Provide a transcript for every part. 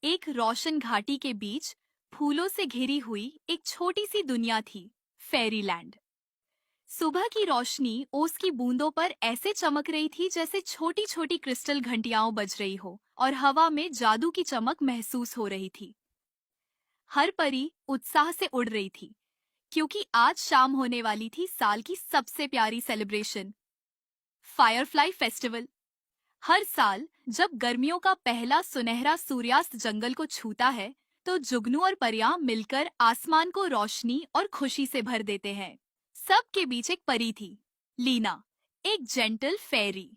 एक रोशन घाटी के बीच फूलों से घिरी हुई एक छोटी सी दुनिया थी, फेरीलैंड। सुबह की रोशनी ओस की बूंदों पर ऐसे चमक रही थी जैसे छोटी छोटी क्रिस्टल घंटियां बज रही हो और हवा में जादू की चमक महसूस हो रही थी। हर परी उत्साह से उड़ रही थी क्योंकि आज शाम होने वाली थी साल की सबसे प्यारी सेलिब्रेशन, फायरफ्लाई फेस्टिवल। हर साल जब गर्मियों का पहला सुनहरा सूर्यास्त जंगल को छूता है, तो जुगनू और परियां मिलकर आसमान को रोशनी और खुशी से भर देते हैं। सबके बीच एक परी थी, लीना, एक जेंटल फेरी।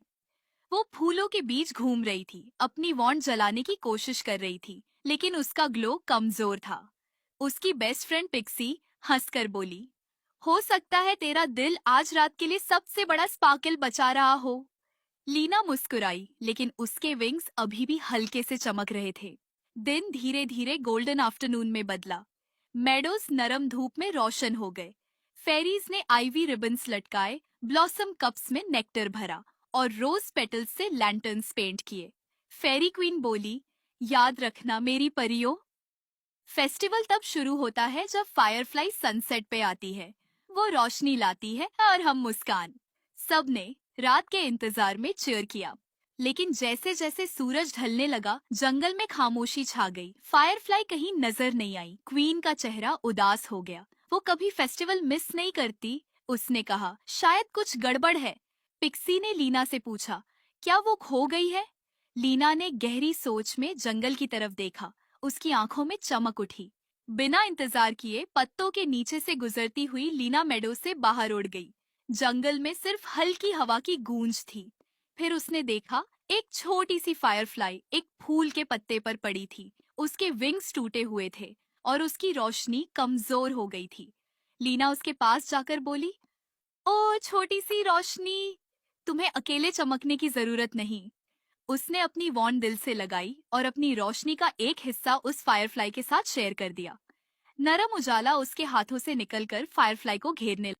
वो फूलों के बीच घूम रही थी, अपनी वॉन्ड जलाने की कोशिश कर रही थी, लेकिन उसका ग्लो कमजोर था। उसकी बेस्ट फ्रेंड पिक्सी हंसकर बोली, हो सकता है तेरा दिल आज रात के लिए सबसे बड़ा स्पार्कल बचा रहा हो। लीना मुस्कुराई, लेकिन उसके विंग्स अभी भी हल्के से चमक रहे थे। दिन धीरे धीरे गोल्डन आफ्टरनून में बदला। मेडोज नरम धूप में रोशन हो गए। फेरीज ने आईवी रिबन्स लटकाए, ब्लॉसम कप्स में नेक्टर भरा और रोज पेटल्स से लैंटर्न्स पेंट किए। फेरी क्वीन बोली, याद रखना मेरी परियों, फेस्टिवल तब शुरू होता है जब फायरफ्लाई सनसेट पे आती है। वो रोशनी लाती है और हम मुस्कान। सबने रात के इंतजार में चीयर किया, लेकिन जैसे जैसे सूरज ढलने लगा, जंगल में खामोशी छा गई। फायरफ्लाई कहीं नजर नहीं आई। क्वीन का चेहरा उदास हो गया। वो कभी फेस्टिवल मिस नहीं करती, उसने कहा। शायद कुछ गड़बड़ है। पिक्सी ने लीना से पूछा, क्या वो खो गई है? लीना ने गहरी सोच में जंगल की तरफ देखा। उसकी आंखों में चमक उठी। बिना इंतजार किए पत्तों के नीचे से गुजरती हुई लीना मेडो से बाहर उड़ गई। जंगल में सिर्फ हल्की हवा की गूंज थी। फिर उसने देखा, एक छोटी सी फायरफ्लाई एक फूल के पत्ते पर पड़ी थी। उसके विंग्स टूटे हुए थे और उसकी रोशनी कमजोर हो गई थी। लीना उसके पास जाकर बोली, ओ छोटी सी रोशनी, तुम्हें अकेले चमकने की जरूरत नहीं। उसने अपनी वॉन्ड दिल से लगाई और अपनी रोशनी का एक हिस्सा उस फायरफ्लाई के साथ शेयर कर दिया। नरम उजाला उसके हाथों से निकलकर फायरफ्लाई को घेरने